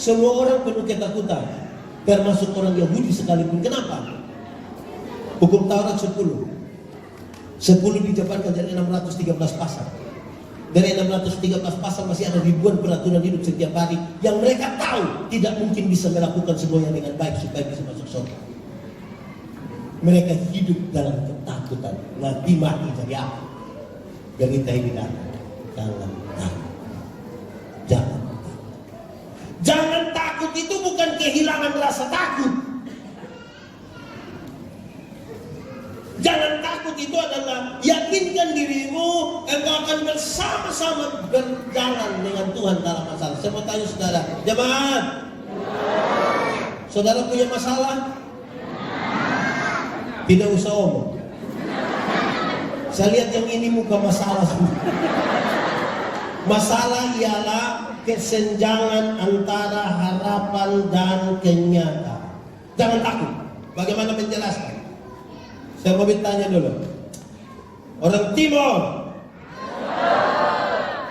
Semua orang penuh ketakutan, termasuk orang Yahudi sekalipun. Kenapa? Hukum Taurat 10 dijabarkan dari 613 pasal. Dari 613 pasal masih ada ribuan peraturan hidup setiap hari yang mereka tahu tidak mungkin bisa melakukan semuanya dengan baik supaya bisa masuk surga. Mereka hidup dalam ketakutan. Nanti mati jadi apa? Derita ini datang. Jangan takut. Jangan takut. Jangan takut itu bukan kehilangan rasa takut. Jangan takut itu adalah yakinkan dirimu engkau akan bersama-sama berjalan dengan Tuhan dalam masalah. Saya mau tanya saudara, jemaat, saudara punya masalah? Tidak usah omong. Saya lihat yang ini muka masalah semua. Masalah ialah kesenjangan antara harapan dan kenyataan. Jangan takut. Bagaimana menjelaskan? Saya mau bertanya dulu. Orang Timur,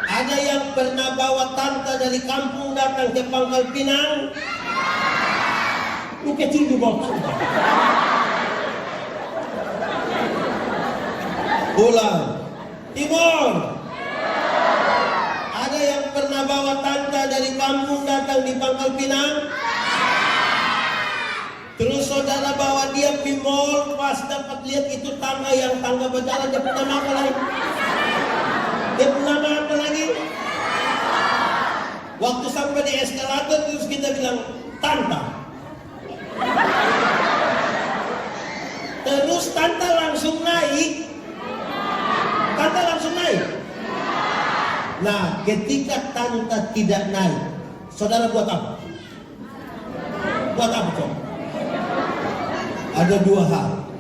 ada yang pernah bawa tante dari kampung datang ke Pangkal Pinang? Ini kecil di bawah tante. Ulang. Timur, ada yang pernah bawa tante dari kampung datang di Pangkal Pinang? Terus saudara bawa dia di mall, pas dapat lihat itu tangga yang tangga berjalan, dia punya nama apa lagi? Dia punya nama apa lagi? Waktu sampai di eskalator terus kita bilang tante. Terus tante langsung naik. Tante langsung naik. Nah, ketika tante tidak naik, saudara buat apa? Buat apa coba? Ada dua hal.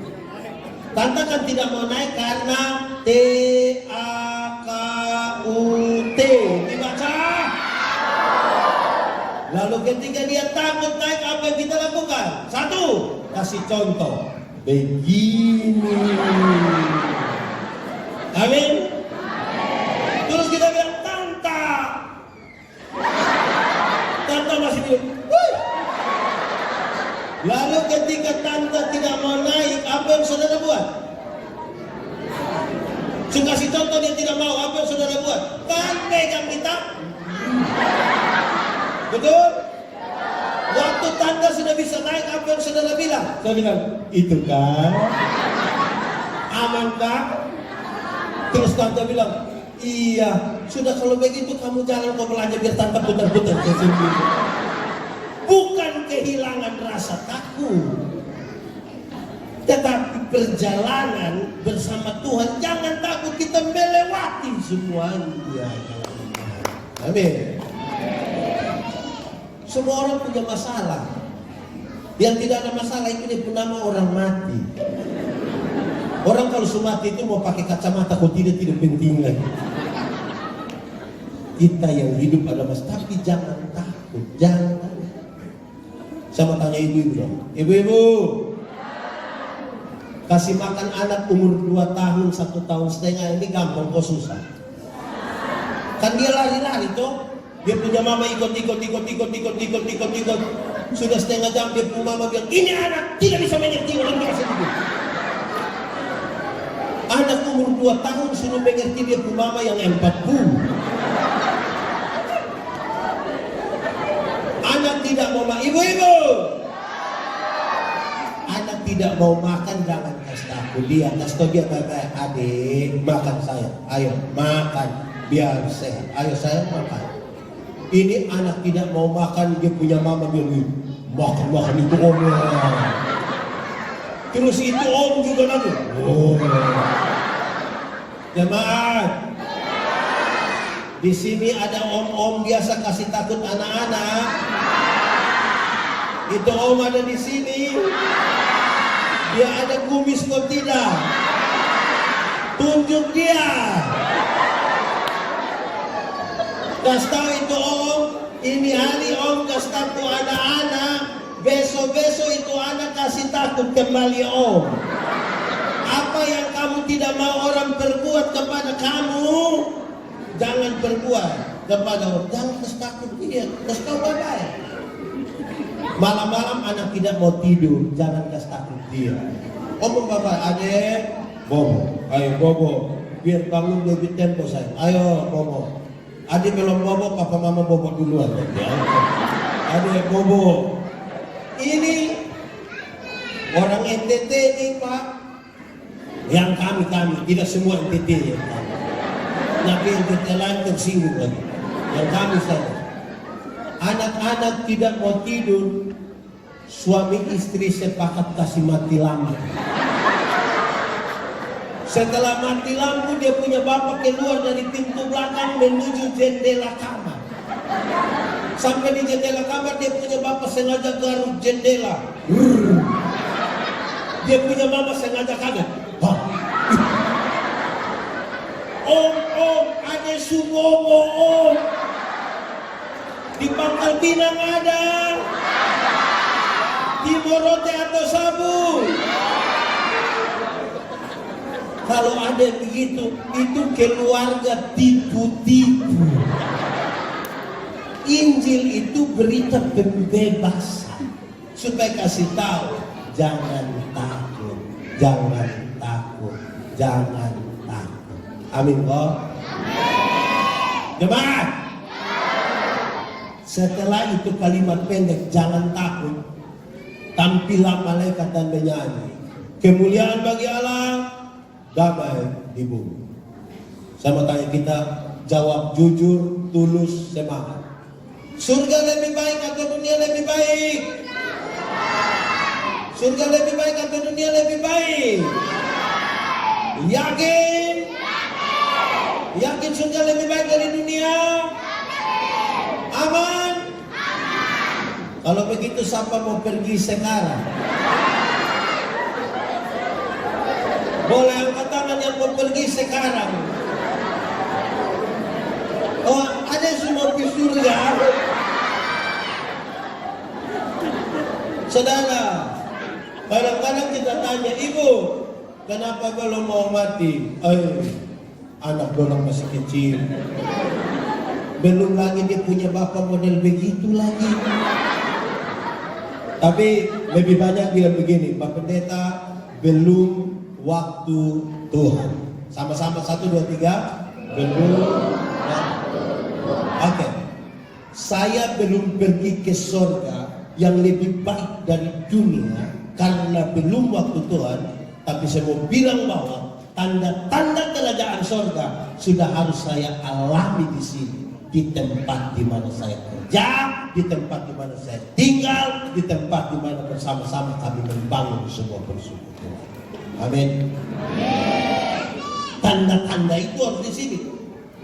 Tante kan tidak mau naik karena TAKUT dibaca. Lalu ketika dia takut naik, apa yang kita lakukan? Satu, kasih contoh. Begini. Amin. Terus kita bilang tante. Tante masih bilang, wuh. Lalu ketika tante tidak mau naik, apa yang saudara buat? Suka kasih contoh dia tidak mau, apa yang saudara buat? Kan pegang kita. Betul? Waktu tante sudah bisa naik, apa yang saudara bilang? Saya bilang, itu kan aman kan? Terus tante bilang, iya, sudah kalau begitu kamu jalan kau belanja biar tante putar-putar ke sini. Bukan kehilangan rasa takut, tetapi perjalanan bersama Tuhan. Jangan takut, kita melewati semuanya. Amin. Semua orang punya masalah. Yang tidak ada masalah itu dia nama orang mati. Orang kalau sudah mati itu mau pakai kacamata, kok tidak penting lagi. Kita yang hidup ada masalah, tapi jangan takut, jangan. Saya mau tanya ibu-ibu dong. Ibu-ibu, kasih makan anak umur 2 tahun, 1,5 tahun, ini gampang kok susah? Kan dia lari-lari toh. Dia punya mama ikut. Sudah 1/2 jam dia punya mama bilang, ini anak tidak bisa mengerti orang biasa itu. Anak umur 2 tahun suruh mengerti dia punya mama yang 40. Anak tidak mau makan, ibu-ibu. Anak tidak mau makan, jangan kasih tahu dia. Kasih tahu dia baik-baik, adik makan saya, ayo makan biar sehat. Ayo saya makan. Ini anak tidak mau makan, dia punya mama bilang makan itu om. Terus itu om juga nanti. Oh. Jemaat, di sini ada om-om biasa kasih takut anak-anak. Itu om ada di sini. Dia ada kumis kok tidak. Tunjuk dia. Kasih tahu itu om. Ini hari om kasih tahu anak-anak. Besok-besok itu anak kasih takut kembali om. Apa yang kamu tidak mau orang berbuat kepada kamu, jangan berbuat kepada orang. Jangan kasih takut dia. Kasih tahu baik-baik. Malam-malam anak tidak mau tidur, jangan kasih takut dia. Omong bapak, adek, bobo, ayo bobo, biar bangun lebih tempo saya. Ayo bobo, adik belum bobo, papa mama bobo duluan. Ya. Adek bobo, ini orang NTT ini pak, yang kami tidak semua NTT ya. Tapi NTT lain tersinggung lagi, yang kami saja. Anak-anak tidak mau tidur, suami istri sepakat kasih mati lampu. Setelah mati lampu, dia punya bapak keluar dari pintu belakang menuju jendela kamar. Sampai di jendela kamar, dia punya bapak sengaja garuk jendela. Dia punya mama sengaja kaget. Om, ada subomo om. Di Pangkal Pinang ada. Di Morote atau Sabu. Kalau ada begitu, itu keluarga tipu-tipu. Injil itu berita pembebasan. Supaya kasih tahu, jangan takut, jangan takut, jangan takut. Amin kok. Jemaat. Setelah itu kalimat pendek, jangan takut, tampillah malaikat dan menyanyi, kemuliaan bagi Allah, damai di bumi. Saya mau tanya kita, jawab jujur, tulus, semangat. Surga lebih baik atau dunia lebih baik? Surga lebih baik atau dunia lebih baik? Yakin? Yakin surga lebih baik dari dunia? Aman? Kalau begitu siapa mau pergi sekarang? Boleh angkat tangan yang mau pergi sekarang. Oh, ada semua di surga. Saudara, kadang-kadang kita tanya, ibu, kenapa belum mau mati? Anak dorang masih kecil. Belum lagi dia punya bapak model begitu lagi. Tapi lebih banyak bilang begini, Pak Pendeta, belum waktu Tuhan. Sama-sama 1, 2, 3. Belum waktu Tuhan. Oke. Saya belum pergi ke surga yang lebih baik dari dunia karena belum waktu Tuhan. Tapi saya mau bilang bahwa tanda-tanda kerajaan surga sudah harus saya alami di sini. Di tempat di mana saya kerja, di tempat di mana saya tinggal, di tempat di mana bersama-sama kami membangun sebuah persekutuan. Amin. Tanda-tanda itu harus di sini.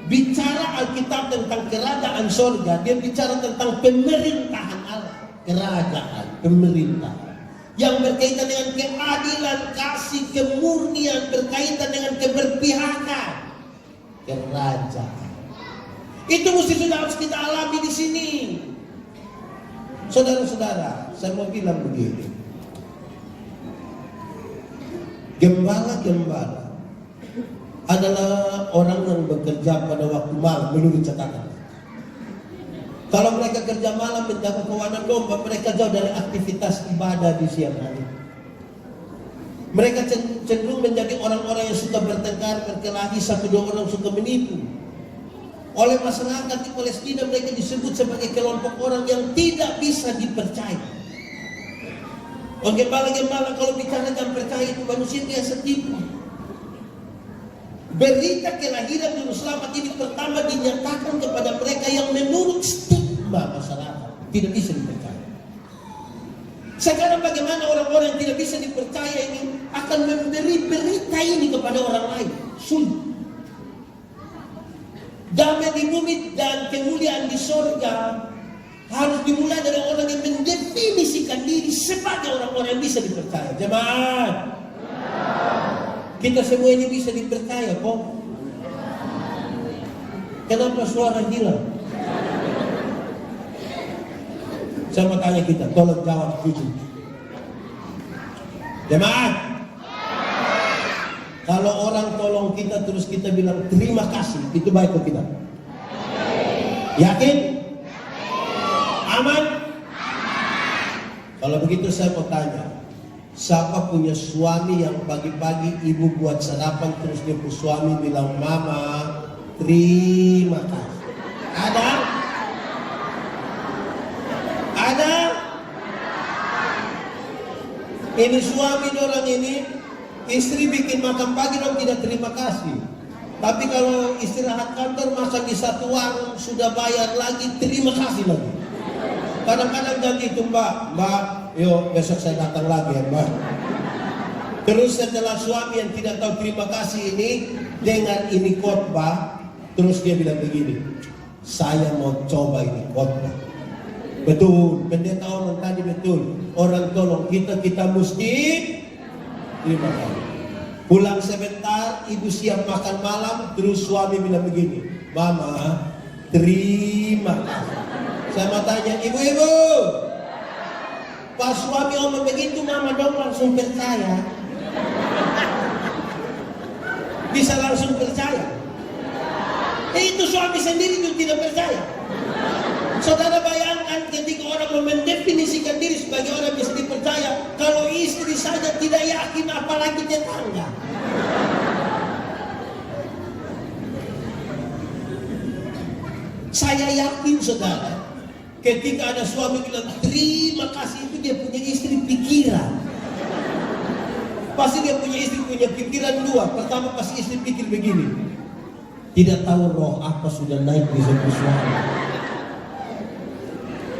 Bicara Alkitab tentang kerajaan surga, dia bicara tentang pemerintahan Allah, kerajaan, pemerintahan yang berkaitan dengan keadilan, kasih, kemurnian, berkaitan dengan keberpihakan, kerajaan. Itu mesti sudah harus kita alami di sini. Saudara-saudara, saya mau bilang begini. Gembala-gembala adalah orang yang bekerja pada waktu malam menurut catatan. Kalau mereka kerja malam menjaga kawanan domba, mereka jauh dari aktivitas ibadah di siang hari. Mereka cenderung menjadi orang-orang yang suka bertengkar, berkelahi, 1-2 orang suka menipu. Oleh masyarakat di Palestina mereka disebut sebagai kelompok orang yang tidak bisa dipercaya. Oh, gembala-gembala kalau bicara jangan percaya itu manusia biasa tipu. Berita kelahiran Juru Selamat ini pertama dinyatakan kepada mereka yang menurut stigma masyarakat tidak bisa dipercaya. Sekarang bagaimana orang-orang yang tidak bisa dipercaya ini akan memberi berita ini kepada orang lain? Sulit. Damai di bumi dan kemuliaan di surga harus dimulai dari orang yang mendefinisikan diri sebagai orang-orang yang bisa dipercaya. Jemaat, kita semua ini bisa dipercaya kok. Kenapa suara hilang? Saya mau tanya kita, tolong jawab jujur. Jemaat, kalau orang tolong kita terus kita bilang terima kasih, itu baik untuk kita. Yakin? Aman? Kalau begitu saya mau tanya, siapa punya suami yang pagi-pagi ibu buat sarapan terus dia punya suami bilang, "Mama, terima kasih." Ada? Ada? Ini suami orang ini, istri bikin makan pagi dong tidak terima kasih. Tapi kalau istirahat kantor masak di satu warung sudah bayar lagi, terima kasih lagi. Kadang-kadang ganti itu, Mbak, yuk besok saya datang lagi ya Mbak. Terus setelah suami yang tidak tahu terima kasih ini dengar ini khotbah, terus dia bilang begini, "Saya mau coba ini khotbah." Betul, pendeta orang tadi betul. Orang tolong kita mesti terima kasih. Pulang sebentar, ibu siap makan malam, terus suami bilang begini, "Mama, terima kasih." Saya mau tanya, ibu-ibu, pas suami omong begitu, mama dong langsung percaya. Bisa langsung percaya. Itu suami sendiri itu tidak percaya. Saudara bayangkan ketika orang mendefinisikan diri sebagai orang bisa dipercaya, kalau istri saja tidak yakin apalagi tetangga. Saya yakin saudara, ketika ada suami bilang terima kasih, itu dia punya istri pikiran. Pasti dia punya istri punya pikiran dua. Pertama pasti istri pikir begini, tidak tahu roh apa sudah naik di sebuah suami.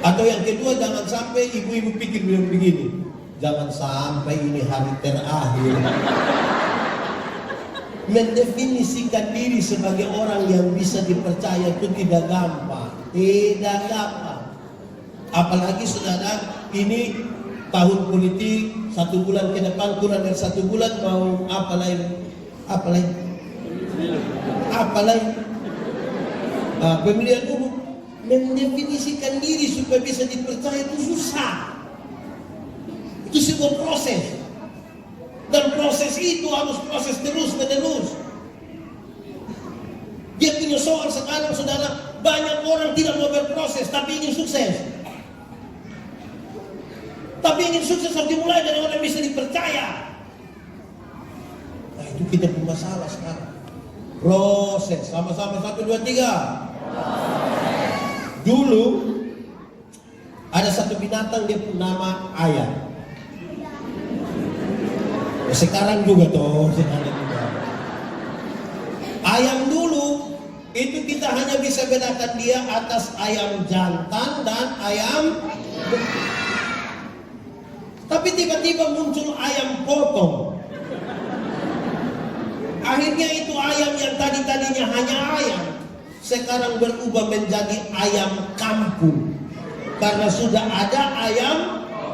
Atau yang kedua, jangan sampai ibu-ibu pikir bilang begini, jangan sampai ini hari terakhir. Mendefinisikan diri sebagai orang yang bisa dipercaya itu tidak gampang. Tidak gampang. Apalagi saudara, ini tahun politik, 1 bulan ke depan, kurang dari 1 bulan mau apa lagi? Pemilihan umum. Mendefinisikan diri supaya bisa dipercaya itu susah. Itu sebuah proses. Dan proses itu harus proses terus menerus. Dia punya soal sekarang saudara, banyak orang tidak mau berproses tapi ingin sukses. Tapi ingin sukses harus dimulai dari orang yang bisa dipercaya. Nah itu kita punya masalah sekarang. Proses, sama-sama 1, 2, 3. Dulu ada satu binatang dia nama ayam. Sekarang juga toh, sekarang juga. Ayam dulu itu kita hanya bisa bedakan dia atas ayam jantan dan ayam. Tapi tiba-tiba muncul ayam potong. Akhirnya itu ayam yang tadinya hanya ayam, sekarang berubah menjadi ayam kampung. Karena sudah ada ayam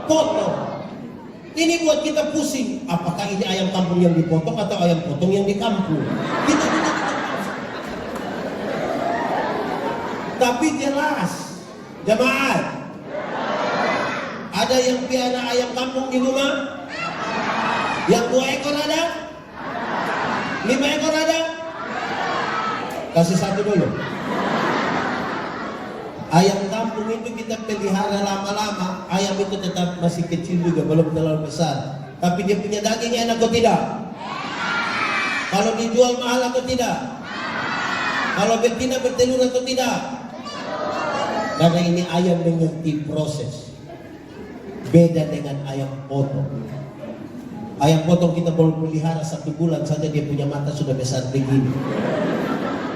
potong. Ini buat kita pusing, apakah ini ayam kampung yang dipotong atau ayam potong yang di kampung? Kita. Tapi jelas, jemaat, ada yang piara ayam kampung di rumah? Yang 2 ekor ada? 5 ekor ada? Kasih 1 dulu. Ayam kampung itu kita pelihara lama-lama, ayam itu tetap masih kecil juga, belum terlalu besar. Tapi dia punya daging enak atau tidak? Kalau dijual mahal atau tidak? Kalau betina bertelur atau tidak? Karena ini ayam mengerti proses. Beda dengan ayam potong. Ayam potong kita baru pelihara 1 bulan saja dia punya mata sudah besar begini.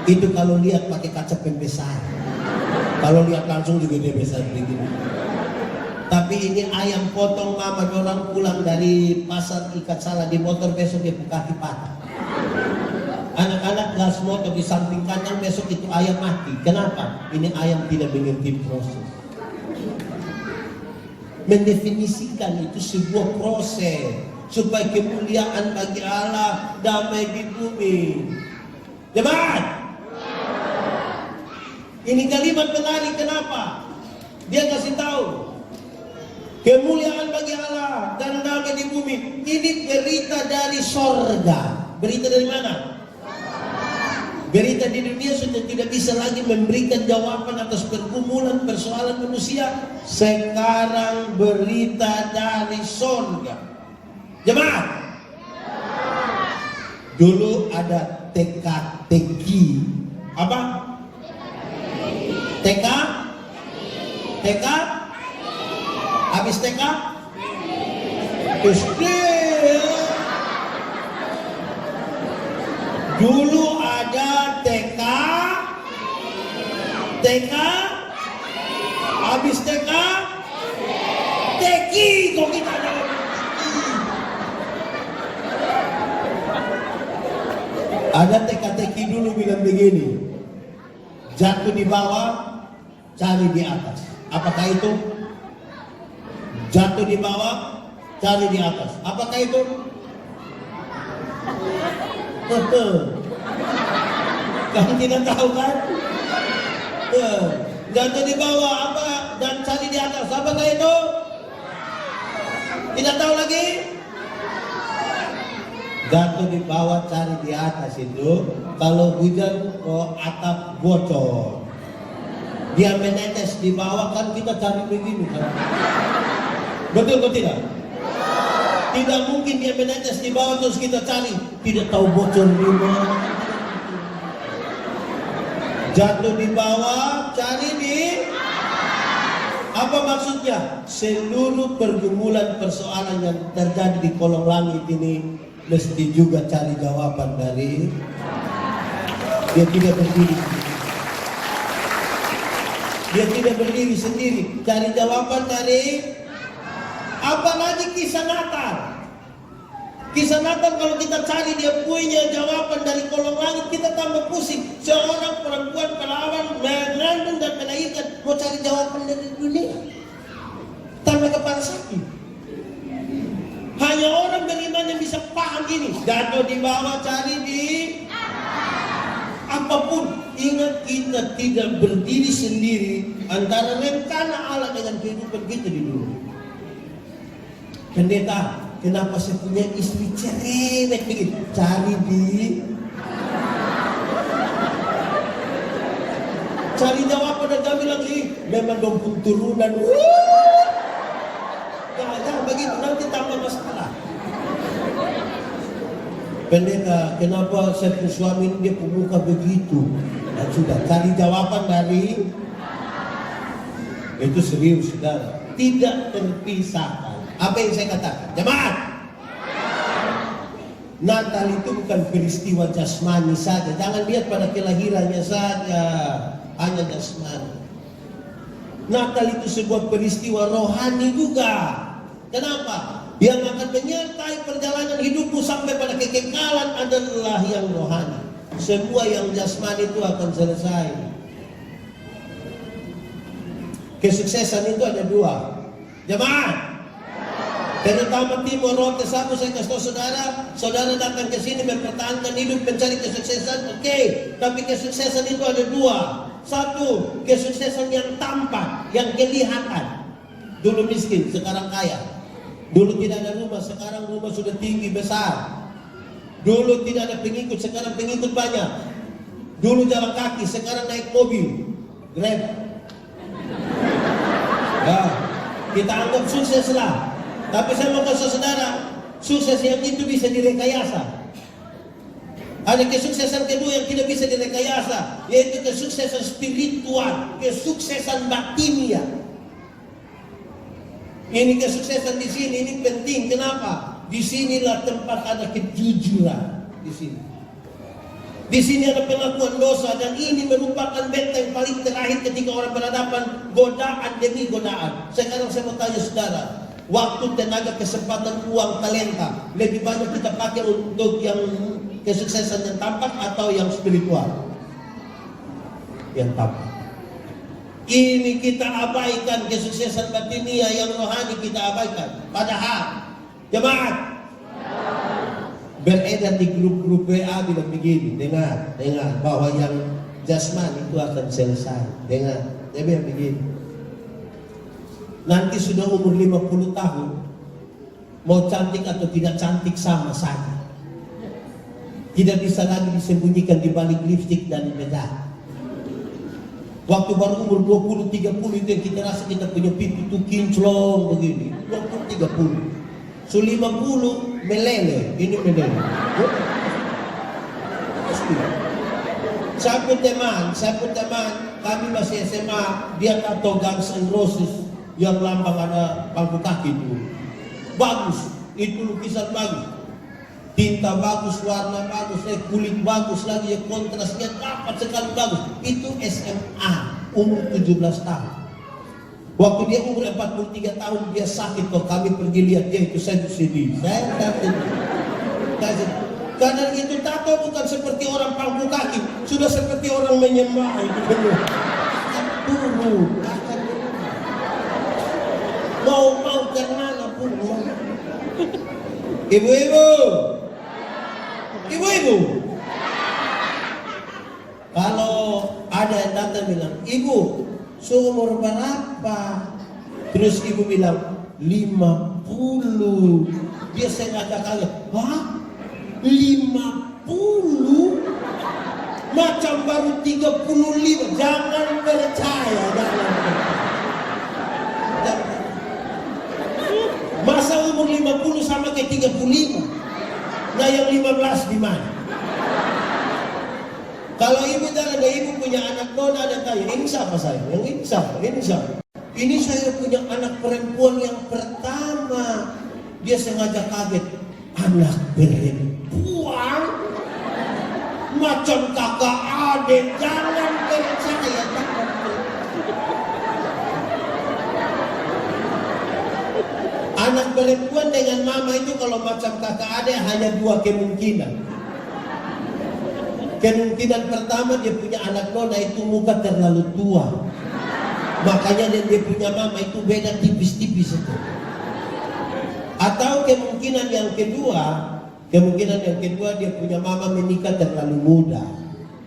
Itu kalau lihat pakai kaca pembesar. Kalau lihat langsung juga dia besar begini. Tapi ini ayam potong mama orang pulang dari pasar ikat salah di motor, besok dia kaki patah. Anak-anak gas motor di samping kanan, besok itu ayam mati. Kenapa? Ini ayam tidak mengerti proses. Mendefinisikan itu sebuah proses supaya kemuliaan bagi Allah, damai di bumi. Jemaat, ini kalimat menarik. Kenapa? Dia kasih tahu kemuliaan bagi Allah dan damai di bumi. Ini berita dari sorga. Berita dari mana? Berita di dunia sudah tidak bisa lagi memberikan jawaban atas pergumulan persoalan manusia. Sekarang berita dari surga. Jemaat, dulu ada teka-teki. Apa? Teka? Teka? Habis teka? Dulu ada TK, habis TK, TK, kok kita ada TK. Ada TK dulu bilang begini, jatuh di bawah, cari di atas. Apakah itu? Jatuh di bawah, cari di atas. Apakah itu? Kamu tidak tahu kan? Jatuh di bawah apa dan cari di atas. Apakah itu? Tidak tahu lagi? Jatuh di bawah, cari di atas itu kalau hujan atap bocor. Dia menetes di bawah kan kita cari begini kan? Betul atau tidak? Tidak mungkin dia menetes di bawah terus kita cari. Tidak tahu bocor di mana. Jatuh di bawah, cari di. Apa maksudnya? Seluruh pergumulan persoalan yang terjadi di kolong langit ini mesti juga cari jawaban dari. Dia tidak berdiri. Dia tidak berdiri sendiri. Cari jawaban dari. Apalagi kisah Natal. Kisah Natal kalau kita cari dia punya jawaban dari kolong langit, kita tambah pusing. Seorang perempuan perawan mengandung dan melahirkan, mau cari jawaban dari dunia, tambah kepala sakit. Hanya orang beriman yang bisa paham ini. Jatuh di bawah, cari di apapun. Ingat, kita tidak berdiri sendiri antara rencana Allah dengan kehidupan kita di dunia. Pendeta, kenapa saya punya istri cerewet begitu? Cari jawaban dan dia bilang memang dompet turunan. Jangan begitu, nanti tambah masalah. Pendeta, kenapa saya punya suami dia pemuka begitu? Dan sudah cari jawaban dari itu. Serius, saudara, tidak terpisahkan. Apa yang saya katakan? Jemaat, Natal itu bukan peristiwa jasmani saja. Jangan lihat pada kelahirannya saja, hanya jasmani. Natal itu sebuah peristiwa rohani juga. Kenapa? Yang akan menyertai perjalanan hidupmu sampai pada kekekalan adalah yang rohani. Semua yang jasmani itu akan selesai. Kesuksesan itu ada dua. Jemaat, terutama Timur Rote Sabu, saya kasih tahu saudara, saudara datang ke sini mempertahankan hidup, mencari kesuksesan, oke. Tapi kesuksesan itu ada dua. Satu, kesuksesan yang tampak, yang kelihatan. Dulu miskin, sekarang kaya. Dulu tidak ada rumah, sekarang rumah sudah tinggi, besar. Dulu tidak ada pengikut, sekarang pengikut banyak. Dulu jalan kaki, sekarang naik mobil, Grab. Ya, kita anggap sukses lah. Tapi saya mau kasih saudara, sukses yang itu bisa direkayasa. Ada kesuksesan kedua yang tidak bisa direkayasa, yaitu kesuksesan spiritual, kesuksesan batinia. Ini kesuksesan di sini, ini penting. Kenapa? Di sinilah tempat ada kejujuran. Di sini. Di sini ada pengakuan dosa, dan ini merupakan benteng paling terakhir ketika orang berhadapan godaan demi godaan. Sekarang saya mau tanya saudara, waktu, tenaga, kesempatan, uang, talenta, lebih banyak kita pakai untuk yang kesuksesan yang tampak atau yang spiritual? Yang tampak. Ini kita abaikan, kesuksesan batinia yang rohani kita abaikan. Padahal, jemaat, beredar di grup-grup WA bilang begini, dengar bahwa yang jasmani itu akan selesai. Dengar, dia bilang begini. Nanti sudah umur 50 tahun, mau cantik atau tidak cantik sama saja. Tidak bisa lagi disembunyikan di balik lipstik dan bedak. Waktu baru umur 20-30 itu yang kita rasa kita punya pipi itu kinclong begini. 20-30. So 50 meleleh, ini meleleh. Saya pun teman, kami masih SMA, dia tato Guns N' Roses yang lambang ada bangku kaki itu. Bagus, itu lukisan bagus. Tinta bagus, warna bagus, kulit bagus lagi, kontrasnya dapat sekali bagus. Itu SMA, umur 17 tahun. Waktu dia umur 43 tahun dia sakit, kok kami pergi lihat dia itu saya sedih. Saya takut. Karena itu tato bukan seperti orang pangku kaki, sudah seperti orang menyembah itu benar. Turun, mau karena pun. Ibu-ibu, kalau ada yang datang bilang, ibu, seumur berapa? Terus ibu bilang, 50. Dia sengaja kaget, hah? 50? Macam baru 35. Jangan percaya, Masa umur 50 sama kayak 35? Nah yang 15 di mana? Kalau ibu jalan, ibu punya anak nona ada tanya, ini siapa saya? Yang ini siapa? Ini siapa? Ini saya punya anak perempuan yang pertama. Dia sengaja kaget. Anak perempuan? Macam kakak adik. Jangan percaya. Anak perempuan dengan mama itu kalau macam kakak adik hanya dua kemungkinan. Kemungkinan pertama dia punya anak nona itu muka terlalu tua. Makanya dia punya mama itu beda tipis-tipis itu. Atau kemungkinan yang kedua dia punya mama menikah terlalu muda.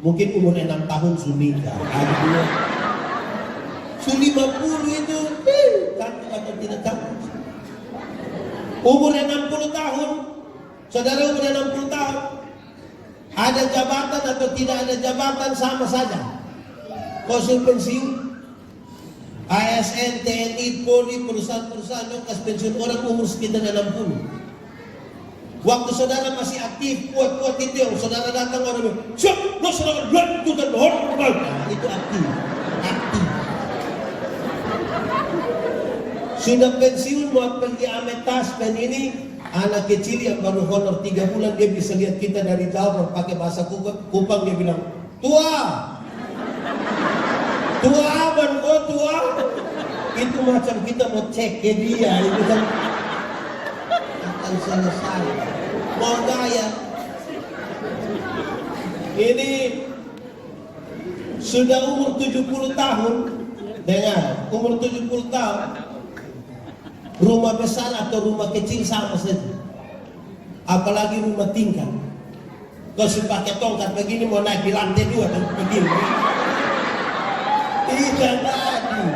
Mungkin umur 6 tahun sudah nikah. Sudah 50 itu kantor atau tidak kantor. Umur 60 tahun, saudara umur 60 tahun, ada jabatan atau tidak ada jabatan sama saja. Konsul pensiun, ASN, TNI, Polri, perusahaan-perusahaan kas pensiun orang umur sekitar 60. Waktu saudara masih aktif, kuat-kuat itu yang saudara datang orang bilang, siap, lo saudara lanjutkan hormat. Nah, itu aktif. Sudah pensiun mau pergi ambil tas pen ini, anak kecil yang baru honor 3 bulan dia bisa lihat kita dari jauh pakai bahasa Kupang dia bilang, tua aman kok tua. Itu macam kita mau cek ke dia, itu kan akan selesai. Mau gaya. Ini sudah umur 70 tahun, dengar, umur 70 tahun. Rumah besar atau rumah kecil sama saja. Apalagi rumah tingkat. Kau pakai tongkat begini mau naik di lantai 2 dan begini. Tidak lagi.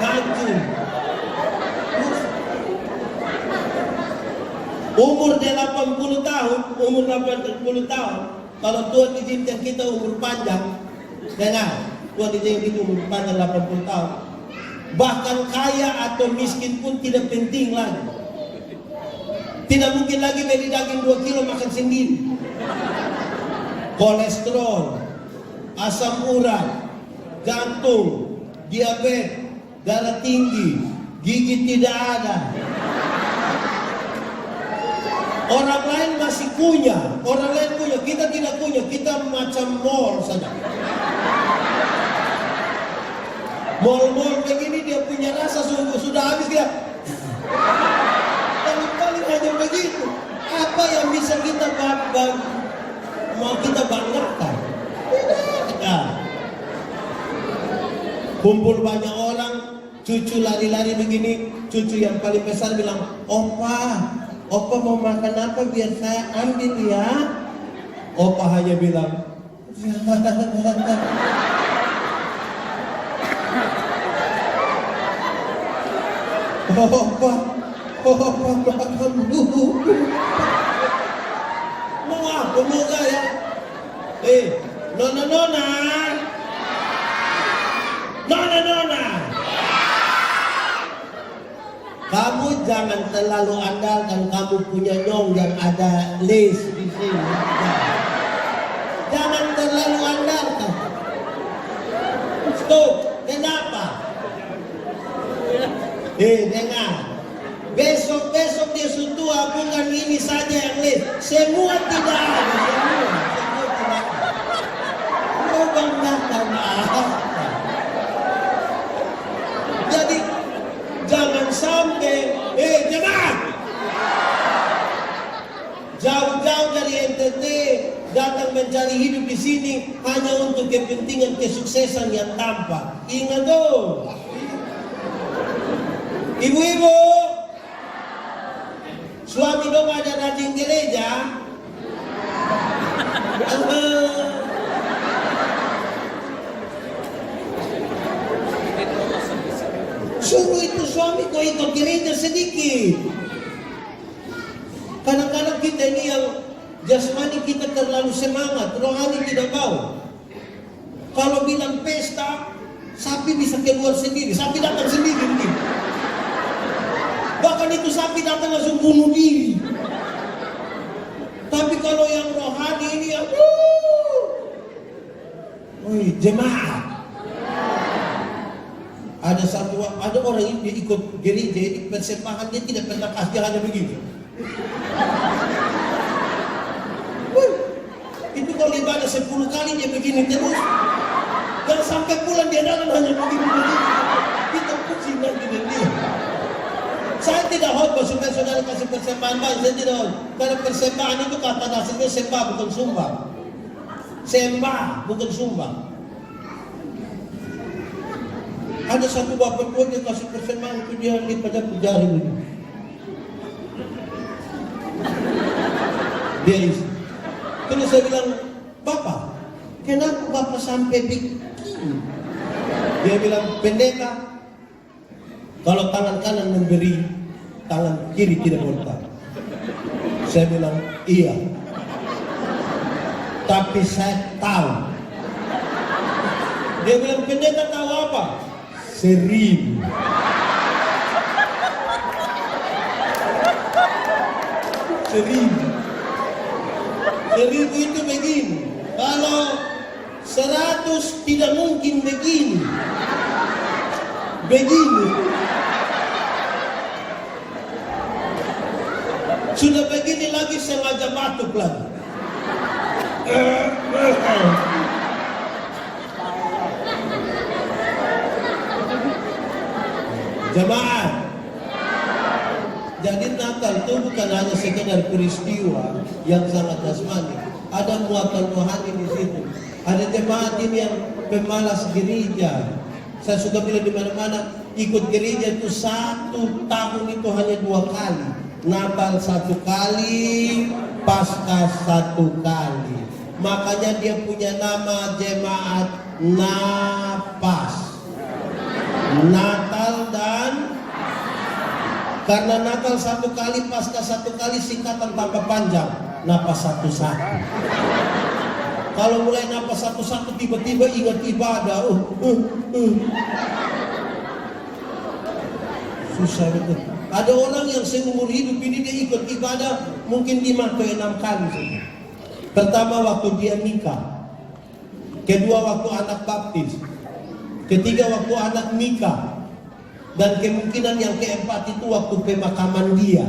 Hancur. Umur 80 tahun. Kalau Tuhan izinkan kita umur panjang, dengar, Tuhan izinkan kita umur panjang 80 tahun. Bahkan kaya atau miskin pun tidak penting lagi. Tidak mungkin lagi beli daging 2 kilo makan sendiri. Kolesterol, asam urat, jantung, diabetes, darah tinggi, gigi tidak ada. Orang lain masih punya, kita tidak punya, kita macam mall saja. Mall-mall begini dia punya rasa sudah habis dia. Paling hanya begitu. Apa yang bisa kita mau kita banggakan? Tidak. Kumpul banyak orang, cucu lari-lari begini, cucu yang paling besar bilang, Opa mau makan apa biar saya ambil ya? Opa hanya bilang, Opa makan dulu. Mau apa pemuda ya. Nona, kamu jangan terlalu andalkan kamu punya nyong yang ada les di sini. Jangan terlalu andalkan. Stop. Kenapa? Dengar. Besok-besok dia sutua bukan ini saja yang les. Semua tidak ada. Semua tidak ada. Kau banggakan apa? Jadi jangan sampai jemaat jauh-jauh dari NTT datang mencari hidup di sini hanya untuk kepentingan kesuksesan yang tampak. Ingat dong, ibu-ibu, suami dong ada rajin gereja. Suruh itu suami kau ikut gereja sedikit. Kadang-kadang kita ini yang jasmani kita terlalu semangat, rohani tidak mau. Kalau bilang pesta, sapi bisa keluar sendiri, sapi datang sendiri begini. Bahkan itu sapi datang langsung bunuh diri. Tapi kalau yang rohani ini yang jemaat. Ada orang ini dia ikut gereja di persembahan dia tidak pernah kasih, hanya begitu. Itu kalau ibadah 10 kali dia begini terus. Dan sampai pulang dia datang hanya begini. Kita pusing nanti dengan dia. Saya tidak khotbah supaya saudara kasih persembahan banyak. Saya tidak khotbah. Karena persembahan itu kata dasarnya sembah bukan sumbang. Sembah bukan sumbang. Ada satu bapak tua dia kasih persembahan itu dia lipat jari begini. Dia isi. Terus saya bilang, Bapak, kenapa Bapak sampai begini? Dia bilang, pendeta, kalau tangan kanan memberi, tangan kiri tidak boleh tahu. Saya bilang, iya. Tapi saya tahu. Dia bilang, pendeta tahu apa? 1000. 1000 itu begini. Kalau 100 tidak mungkin begini. Begini. Sudah begini lagi sengaja batuk lagi. Jemaat. Jadi Natal itu bukan hanya sekedar peristiwa yang sangat jasmani. Ada muatan rohani di situ. Ada jemaat ini yang pemalas gereja. Saya suka bilang di mana-mana, ikut gereja itu 1 tahun itu hanya 2 kali. Natal 1 kali, Paskah 1 kali. Makanya dia punya nama jemaat Napas. Natal dan karena Natal 1 kali, Paskah 1 kali, singkatan tambah panjang. Napas 1-1. Kalau mulai napas 1-1 tiba-tiba ingat ibadah. Susah betul. Ada orang yang seumur hidup ini dia ikut ibadah mungkin 5 ke 6 kali saja. Pertama waktu dia nikah. Kedua waktu anak baptis. Ketiga waktu anak nikah. Dan kemungkinan yang keempat itu waktu pemakaman dia.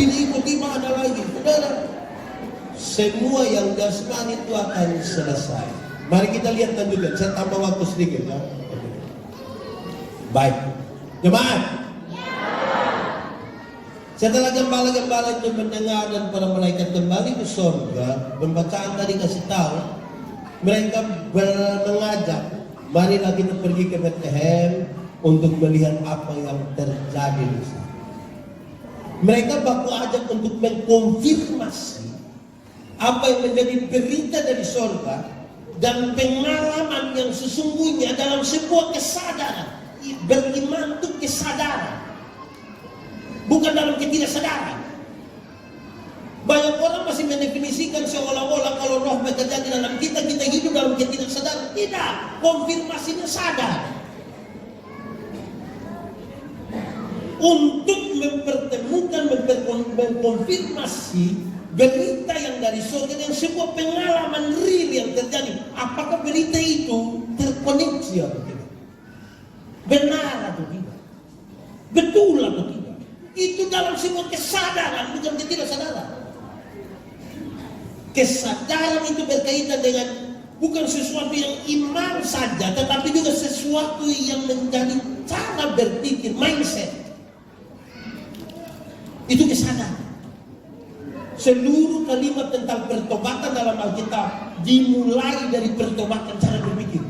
Tidak ikut ibadah lagi. Saudara, semua yang jasmani itu akan selesai. Mari kita lihat tunjukkan. Saya tambah waktu sedikit ya. Baik. Jemaat. Setelah gembala-gembala itu mendengar dan para malaikat kembali ke surga, pembacaan tadi kasih tahu, mereka mengajak, marilah kita pergi ke Bethlehem untuk melihat apa yang terjadi di sana. Mereka baku ajak untuk mengkonfirmasi apa yang menjadi berita dari surga dan pengalaman yang sesungguhnya dalam sebuah kesadaran. Beriman itu kesadaran, bukan dalam ketidaksadaran. Banyak orang masih mendefinisikan seolah-olah kalau roh bekerja di dalam kita, kita hidup dalam ketidaksadaan. Tidak, konfirmasinya sadar. Untuk mempertemukan, mengkonfirmasi berita yang dari surga dengan sebuah pengalaman real yang terjadi. Apakah berita itu terkoneksi atau tidak? Benar atau tidak? Betul atau tidak? Itu dalam sebuah kesadaran, bukan ketidaksadaran. Kesadaran itu berkaitan dengan bukan sesuatu yang iman saja, tetapi juga sesuatu yang menjadi cara berpikir, mindset. Itu kesadaran. Seluruh kalimat tentang pertobatan dalam Alkitab dimulai dari pertobatan cara berpikir.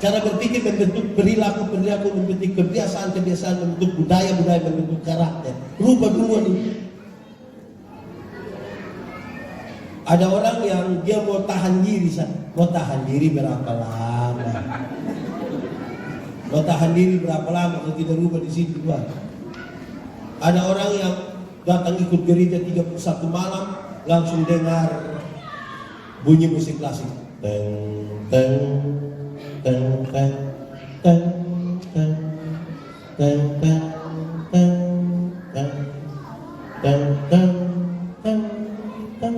Cara berpikir membentuk perilaku, membentuk kebiasaan, membentuk budaya, membentuk karakter. Rubah duluan ini. Ada orang yang dia mau tahan diri, mau tahan diri berapa lama? Mau tahan diri berapa lama kalau kita rubah di situ Tuhan? Ada orang yang datang ikut gereja 31 malam langsung dengar bunyi musik klasik. Teng teng teng teng teng teng teng teng teng teng teng teng teng.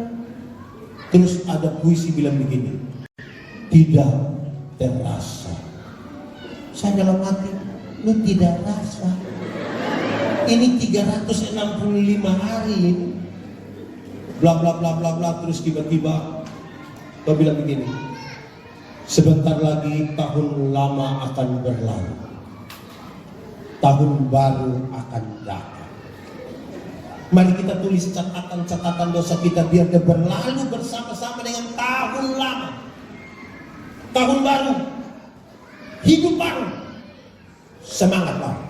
Terus ada puisi bilang begini, tidak terasa. Saya dalam hati, lu tidak rasa. Ini 365 hari ini. Bla bla bla bla bla. Terus tiba-tiba kau bilang begini, sebentar lagi tahun lama akan berlalu, tahun baru akan datang. Mari kita tulis catatan dosa kita biar dia berlalu bersama-sama dengan tahun lama, tahun baru, hidup baru, semangat baru.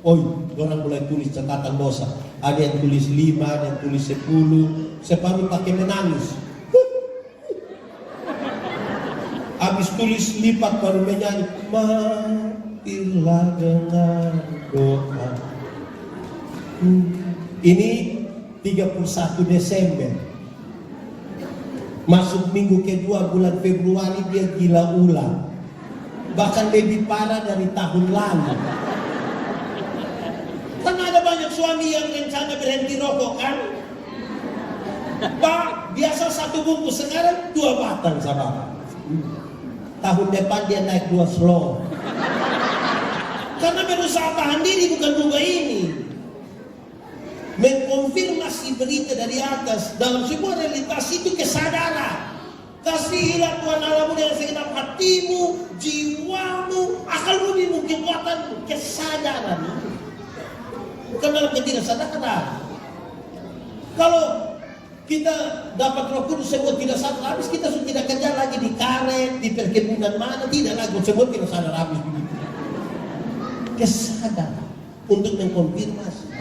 Oh, orang mulai tulis catatan dosa. Ada yang tulis 5, ada yang tulis 10. Separuh pakai menangis. Habis tulis lipat baru menyanyi. Matilah dengan doa. Ini 31 Desember. Masuk minggu kedua bulan Februari dia gila ulang. Bahkan lebih parah dari tahun lalu. Karena ada banyak suami yang rencana berhenti rokok kan? Pak, biasa 1 bungkus, sekarang 2 batang sama. Tahun depan dia naik 2 slow. Karena berusaha tahan diri, bukan rubah ini. Mengkonfirmasi berita dari atas dalam sebuah realitas itu kesadaran. Kasihilah Tuhan Allahmu dengan segenap hatimu, jiwamu, akalmu, kekuatanmu, kesadaran. Bukan dalam ketidaksadaran. Kalau kita dapat Roh Kudus sebut tidak sadar habis, kita sudah tidak kerja lagi di karet, di perkebunan mana, tidak lagi sebut tidak sadar habis begitu. Kesadaran untuk mengkonfirmasi.